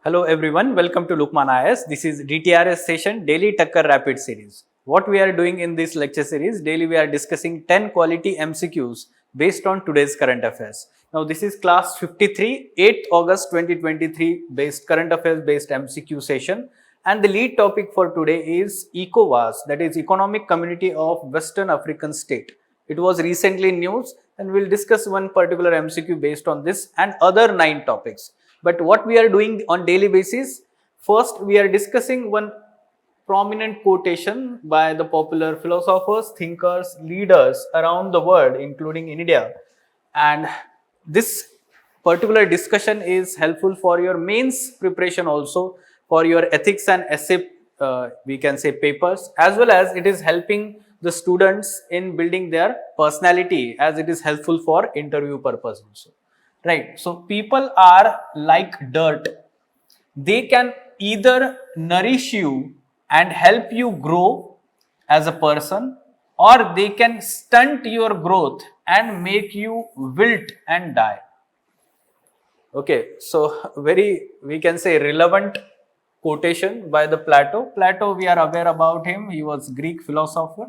Hello everyone, welcome to Lukmaan IAS. This is DTRS session, Daily Takkar Rapid Series. What we are doing in this lecture series, daily we are discussing 10 quality MCQs based on today's current affairs. Now this is class 53, 8th August 2023 based current affairs based MCQ session. And the lead topic for today is ECOWAS, that is Economic Community of Western African State. It was recently in news and we'll discuss one particular MCQ based on this and other 9 topics. But what we are doing on daily basis, first we are discussing one prominent quotation by the popular philosophers, thinkers, leaders around the world, including in India. And this particular discussion is helpful for your mains preparation also, for your ethics and essay, we can say papers, as well as it is helping the students in building their personality, as it is helpful for interview purpose also. Right. So people are like dirt. They can either nourish you and help you grow as a person, or they can stunt your growth and make you wilt and die. Okay, so very, we can say, relevant quotation by the Plato. Plato, we are aware about him. He was Greek philosopher.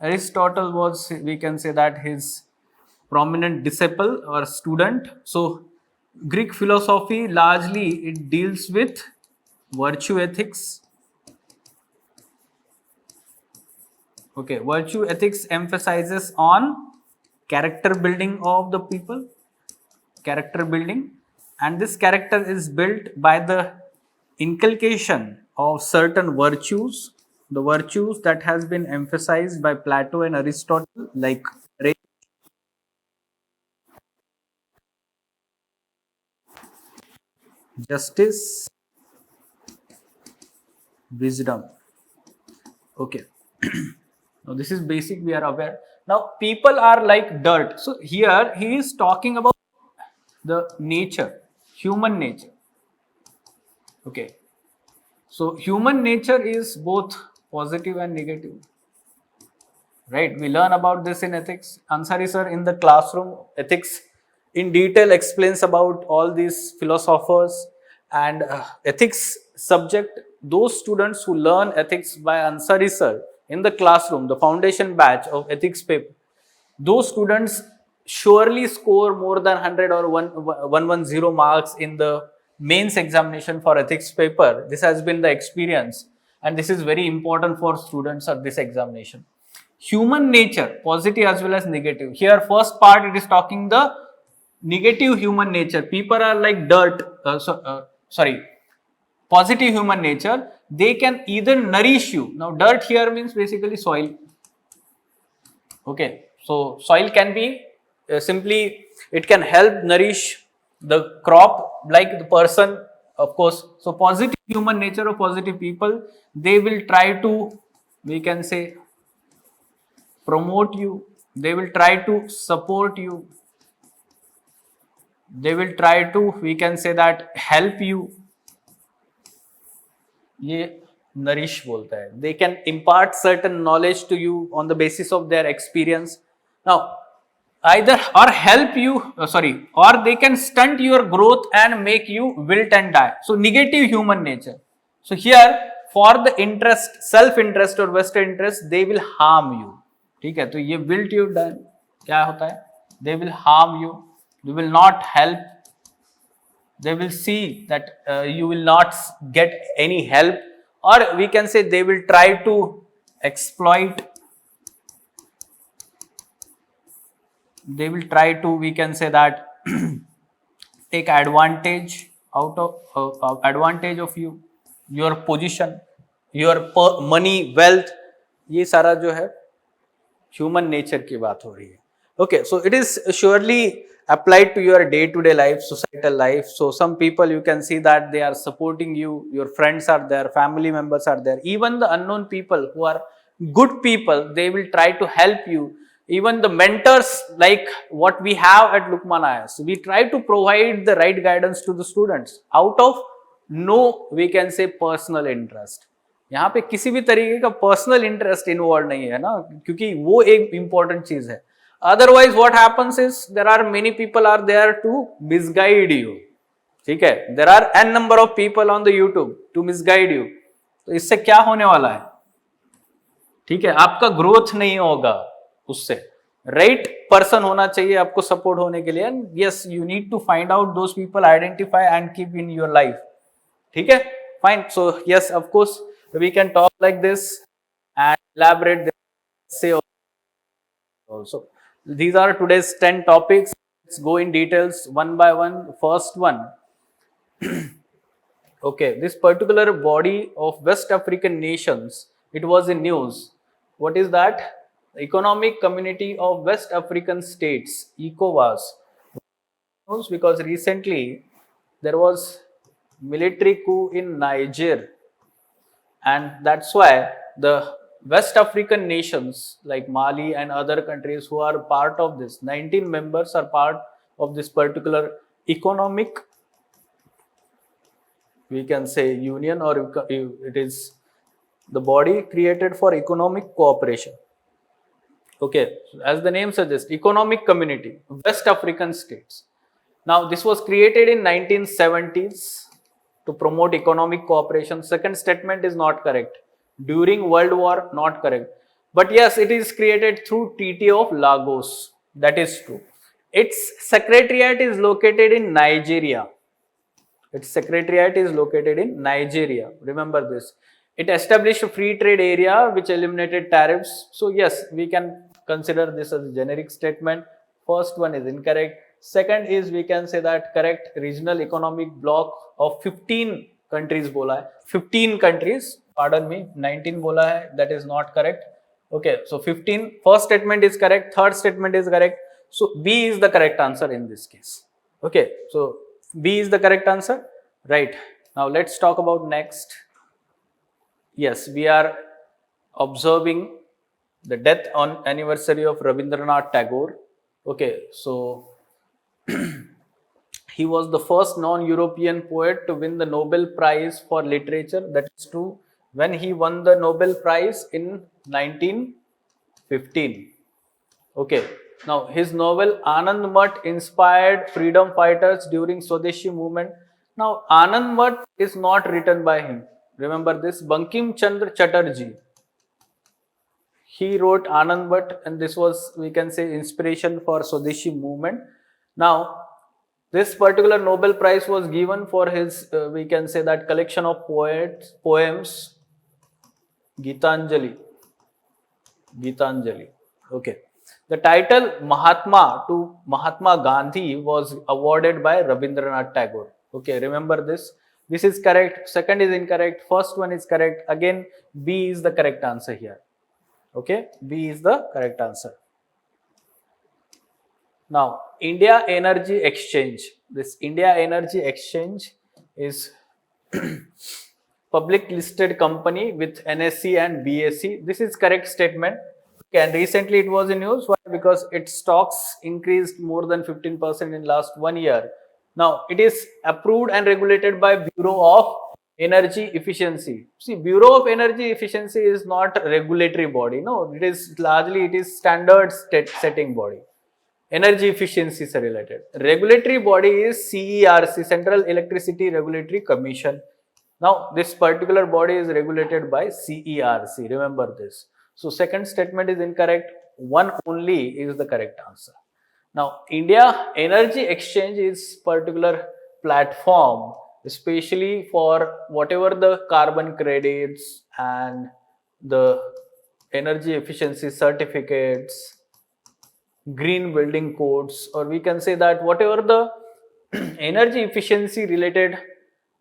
Aristotle was, we can say that his prominent disciple or student. So Greek philosophy largely it deals with virtue ethics. Okay, virtue ethics emphasizes on character building of the people, character building, and this character is built by the inculcation of certain virtues, the virtues that has been emphasized by Plato and Aristotle, like justice, wisdom. Okay. Now this is basic, we are aware. Now people are like dirt. So here he is talking about the nature, human nature. Okay. So human nature is both positive and negative. Right. We learn about this in ethics. Ansari sir in the classroom ethics in detail explains about all these philosophers and ethics subject. Those students who learn ethics by Ansari sir in the classroom, the foundation batch of ethics paper, those students surely score more than 100 or 110 marks in the mains examination for ethics paper. This has been the experience and this is very important for students of this examination. Human nature, positive as well as negative. Here first part it is talking the negative human nature. People are like dirt, positive human nature. They can either nourish you. Now dirt here means basically soil. Okay, so soil can be simply, it can help nourish the crop like the person, of course. So positive human nature of positive people, they will try to, we can say, promote you, they will try to support you, they will try to, we can say that, help you. ये nourish बोलता है. They can impart certain knowledge to you on the basis of their experience. Now, either or help you, or they can stunt your growth and make you wilt and die. So negative human nature. So here for the interest, self-interest or vested interest, they will harm you. ठीक है, तो ये wilt you die क्या होता है? They will harm you. They will not help. They will see that you will not get any help, or we can say they will try to exploit. They will try to, we can say that, take advantage out of advantage of you, your position, your money, wealth. ये सारा जो है human nature की बात हो रही है. Okay, so it is surely applied to your day-to-day life, societal life. So some people you can see that they are supporting you, your friends are there, family members are there, even the unknown people who are good people, they will try to help you. Even the mentors like what we have at Lukmaan IAS, we try to provide the right guidance to the students out of no, we can say, personal interest. यहाँ पे किसी भी तरीके का personal interest involve नहीं है ना, क्योंकि वो एक इंपॉर्टेंट चीज है. Otherwise what happens is there are many people are there to misguide you. ठीक है, there are n number of people on the YouTube to misguide you. तो इससे क्या होने वाला है? ठीक है, आपका ग्रोथ नहीं होगा उससे. राइट पर्सन होना चाहिए आपको सपोर्ट होने के लिए. And yes, you need to find out those people, identify and keep in your life. ठीक है, fine. So yes, of course we can talk like this and elaborate this say also. These are today's 10 topics. Let's go in details one by one. First one. Okay, this particular body of West African nations, it was in news. What is that? Economic Community of West African States, ECOWAS. News because recently there was military coup in Niger, and that's why the West African nations like Mali and other countries who are part of this, 19 members are part of this particular economic, we can say, union, or it is the body created for economic cooperation. Okay, as the name suggests, Economic Community, West African States. Now, this was created in 1970s to promote economic cooperation. Second statement is not correct. During World War, not correct. But yes, it is created through Treaty of Lagos. That is true. Its secretariat is located in Nigeria. Its secretariat is located in Nigeria. Remember this. It established a free trade area which eliminated tariffs. So yes, we can consider this as a generic statement. First one is incorrect. Second is, we can say that correct. Regional economic bloc of 15 countries bola hai. 15 countries, pardon me, 19 bola hai. That is not correct. Okay, so 15. First statement is correct. Third statement is correct. So B is the correct answer in this case. Okay, so B is the correct answer. Right. Now let's talk about next. Yes, we are observing the death on anniversary of Rabindranath Tagore. Okay, so he was the first non-European poet to win the Nobel Prize for Literature. That is true. When he won the Nobel Prize in 1915. Okay. Now, his novel Anand Mat inspired freedom fighters during Swadeshi movement. Now, Anand Mat is not written by him. Remember this, Bankim Chandra Chatterjee. He wrote Anand Mat, and this was, we can say, inspiration for Swadeshi movement. Now, this particular Nobel Prize was given for his, we can say that, collection of poems, Gitanjali. Okay. The title Mahatma to Mahatma Gandhi was awarded by Rabindranath Tagore. Okay, remember this. This is correct. Second is incorrect. First one is correct. Again, B is the correct answer here. Okay, B is the correct answer. Now, India Energy Exchange. This India Energy Exchange is public listed company with NSE and BSE. This is correct statement. Okay, and recently it was in news. Why? Because its stocks increased more than 15% in last 1 year. Now, it is approved and regulated by Bureau of Energy Efficiency. See, Bureau of Energy Efficiency is not a regulatory body. No, it is largely, it is standard setting body. Energy efficiency is related. Regulatory body is CERC, Central Electricity Regulatory Commission. Now, this particular body is regulated by CERC. Remember this. So, second statement is incorrect. One only is the correct answer. Now, India Energy Exchange is particular platform, especially for whatever the carbon credits and the energy efficiency certificates, green building codes, or we can say that whatever the energy efficiency related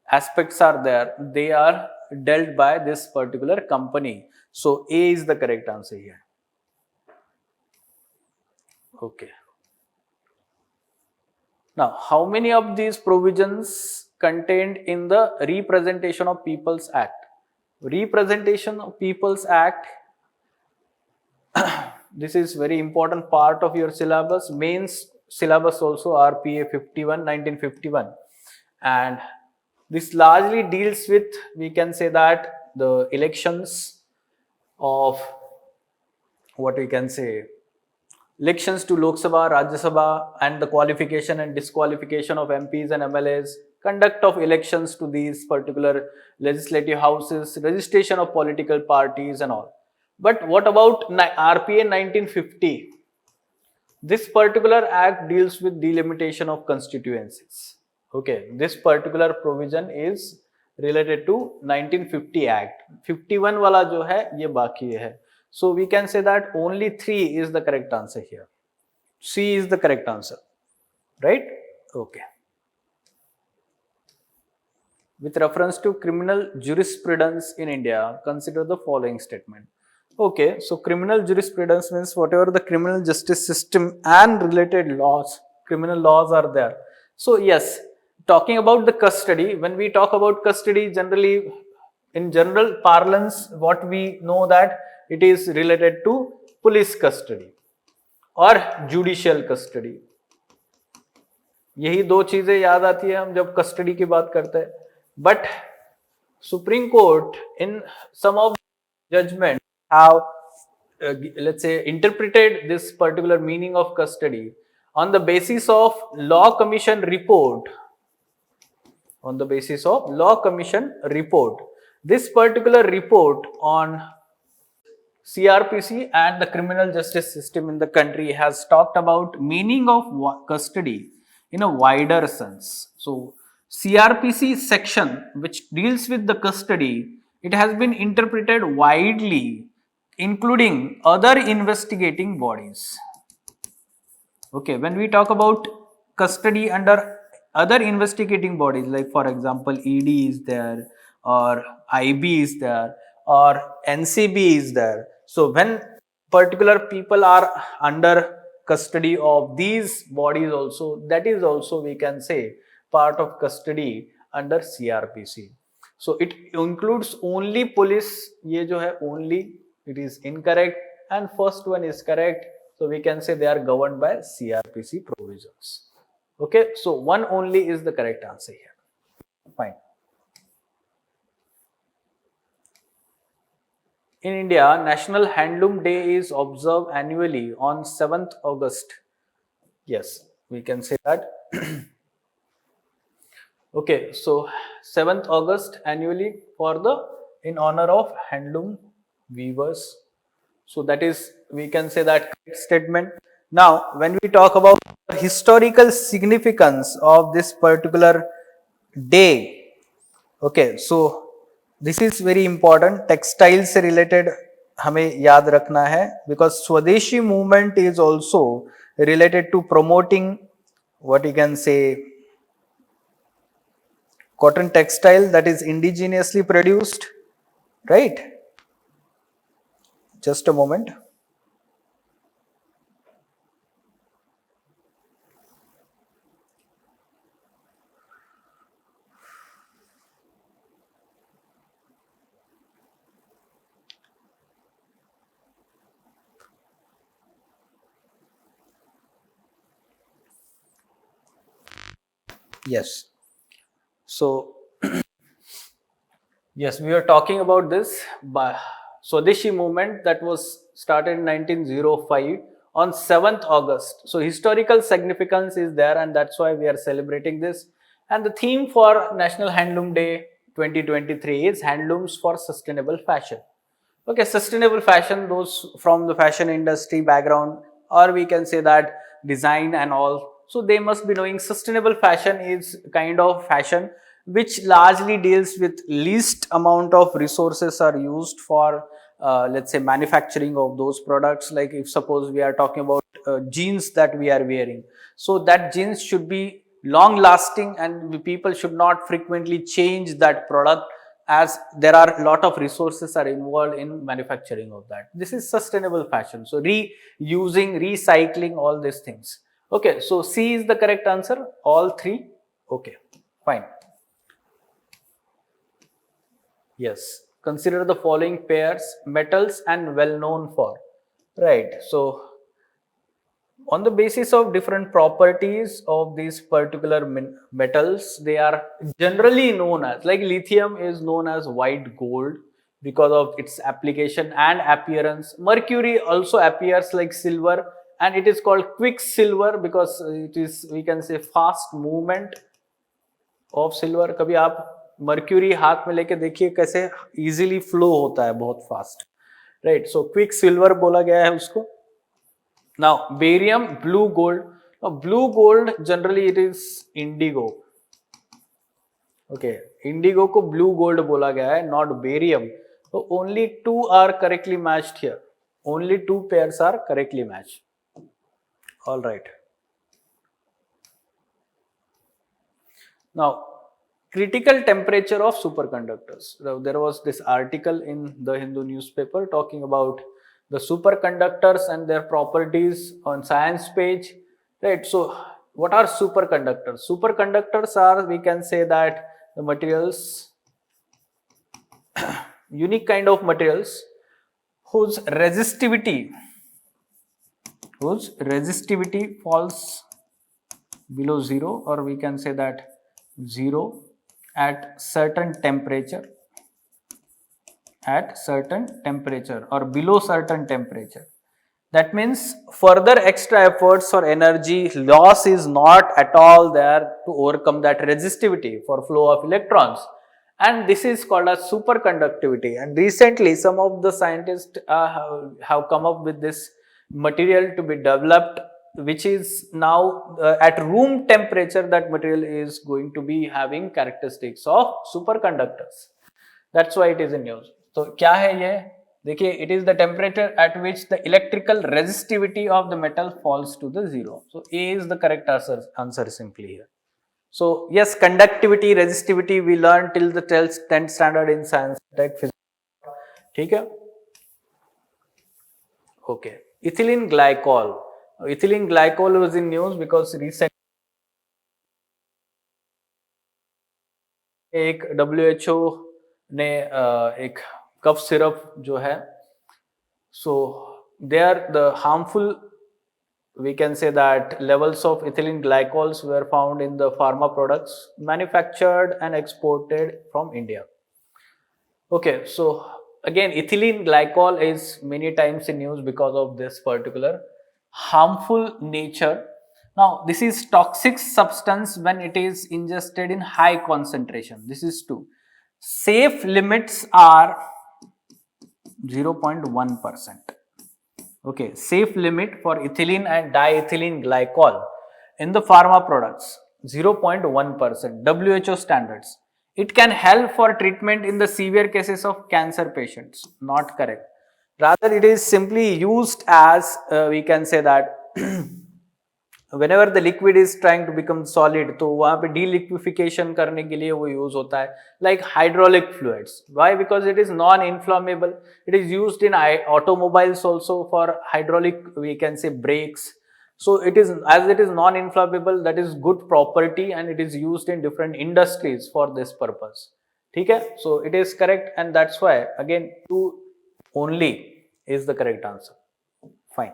aspects are there, they are dealt by this particular company. So, A is the correct answer here. Okay. Now, how many of these provisions contained in the Representation of People's Act? Representation of People's Act, this is very important part of your syllabus, mains syllabus also, RPA 51, 1951. And this largely deals with, we can say that, the elections of, what we can say, elections to Lok Sabha, Rajya Sabha, and the qualification and disqualification of MPs and MLAs, conduct of elections to these particular legislative houses, registration of political parties and all. But what about RPA 1950? This particular act deals with delimitation of constituencies. Okay, this particular provision is related to 1950 Act. 51 वाला जो है ये बाकी है. So we can say that only 3 is the correct answer here. C is the correct answer, right? Okay. With reference to criminal jurisprudence in India, consider the following statement. Okay, so criminal jurisprudence means whatever the criminal justice system and related laws, criminal laws are there. So yes, talking about the custody, when we talk about custody, generally in general parlance, what we know that it is related to police custody और judicial custody. यही दो चीजें याद आती है हम जब custody की बात करते हैं. But supreme court in some of judgement have let's say interpreted this particular meaning of custody on the basis of law commission report. On the basis of law commission report, this particular report on CRPC and the criminal justice system in the country has talked about meaning of custody in a wider sense. So CRPC section which deals with the custody, it has been interpreted widely, including other investigating bodies. Okay, when we talk about custody under other investigating bodies, like for example ED is there or IB is there or NCB is there. So when particular people are under custody of these bodies also, that is also we can say part of custody under CRPC. So it includes only police, ye jo hai only, it is incorrect, and first one is correct. So we can say they are governed by CRPC provisions. Okay, so one only is the correct answer here. Fine. In India, National Handloom Day is observed annually on 7th August. Yes, we can say that. Okay, so 7th August annually for the in honor of handloom weavers. So that is, we can say that statement. Now, when we talk about the historical significance of this particular day, okay, so this is very important. Textile से related हमें याद रखना है, because Swadeshi movement is also related to promoting what you can say cotton textile that is indigenously produced, right? Just a moment. Yes. So, yes, we are talking about this Swadeshi movement that was started in 1905 on 7th August. So, historical significance is there, and that's why we are celebrating this. And the theme for National Handloom Day 2023 is Handlooms for Sustainable Fashion. Okay, sustainable fashion, those from the fashion industry background, or we can say that design and all. So they must be knowing sustainable fashion is kind of fashion which largely deals with least amount of resources are used for let's say manufacturing of those products. Like if suppose we are talking about jeans that we are wearing, so that jeans should be long lasting and people should not frequently change that product, as there are a lot of resources are involved in manufacturing of that. This is sustainable fashion. So reusing, recycling, all these things. Okay, so C is the correct answer, all three. Okay, fine. Yes, consider the following pairs, metals and well known for. Right, so on the basis of different properties of these particular metals, they are generally known as, like lithium is known as white gold because of its application and appearance. Mercury also appears like silver, and it is called quicksilver because it is, we can say, fast movement. Of silver, कभी आप mercury हाथ में लेके देखिए कैसे easily flow होता है, बहुत fast, right. So quick silver बोला गया है उसको. Now barium, blue gold. Blue gold generally it is indigo. Okay, indigo को ब्लू गोल्ड बोला गया है, नॉट बेरियम. तो only 2 are correctly matched here. Only 2 pairs are correctly matched. All right. Now, critical temperature of superconductors. There was this article in the Hindu newspaper talking about the superconductors and their properties on science page, right? So, what are superconductors? Superconductors are, we can say that the materials, unique kind of materials whose resistivity falls below zero, or we can say that zero at certain temperature or below certain temperature. That means further extra efforts or energy loss is not at all there to overcome that resistivity for flow of electrons, and this is called as superconductivity. And recently some of the scientists have come up with this material to be developed, which is now at room temperature, that material is going to be having characteristics of superconductors. That's why it is in news. So क्या है ये, देखिए, it is the temperature at which the electrical resistivity of the metal falls to the zero. So A is the correct answer simply here. So yes, conductivity, resistivity we learn till the 10th standard in science tech physics. ठीक है. Okay, ethylene glycol. Ethylene glycol was in news because recently एक WHO ने एक cough syrup जो है, so there the harmful, we can say that levels of ethylene glycols were found in the pharma products manufactured and exported from India. Okay, so again ethylene glycol is many times in news because of this particular harmful nature. Now this is toxic substance when it is ingested in high concentration. This is 2. Safe limits are 0.1%. Okay, safe limit for ethylene and diethylene glycol in the pharma products 0.1%, WHO standards. It can help for treatment in the severe cases of cancer patients. Not correct. Rather, it is simply used as, we can say that whenever the liquid is trying to become solid, तो वहाँ पे deliquification करने के लिए वो use होता है, like hydraulic fluids. Why? Because it is non-inflammable. It is used in automobiles also for hydraulic, we can say, brakes. So it is, as it is non-inflammable, that is good property, and it is used in different industries for this purpose. ठीक है? So it is correct, and that's why again 2 only is the correct answer. Fine.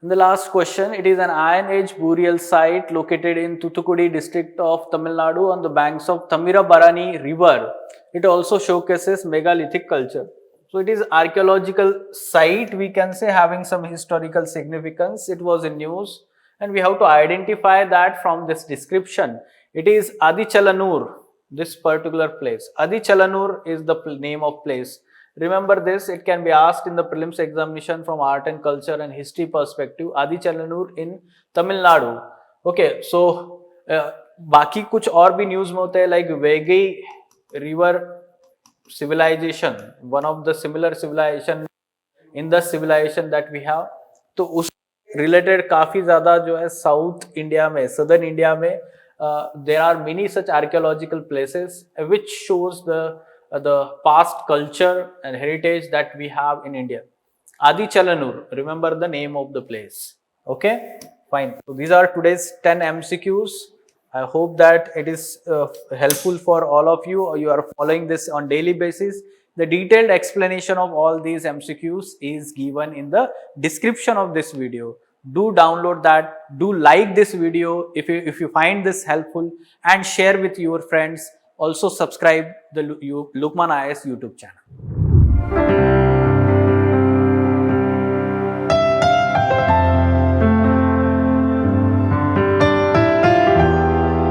And the last question, it is an Iron Age burial site located in Thoothukudi district of Tamil Nadu on the banks of Thamirabarani river. It also showcases megalithic culture. So it is archaeological site, we can say, having some historical significance. It was in news, and we have to identify that from this description. It is Adichalanur, this particular place. Adichalanur is the name of place. Remember this, it can be asked in the prelims examination from art and culture and history perspective. Adichalanur in Tamil Nadu. Okay, so बाकी कुछ और भी news में होते हैं, like Vaigai river civilization, one of the similar civilization in the civilization that we have. तो उस related काफी ज़्यादा जो है साउथ इंडिया में, सदर्न इंडिया में there are many such archaeological places which shows the past culture and heritage that we have in India. Adichalanur, remember the name of the place. Okay, fine. So these are today's 10 MCQs. I hope that it is helpful for all of you. You are following this on daily basis. The detailed explanation of all these MCQs is given in the description of this video. Do download that. Do like this video if you find this helpful, and share with your friends. Also subscribe the Lukmaan IAS YouTube channel.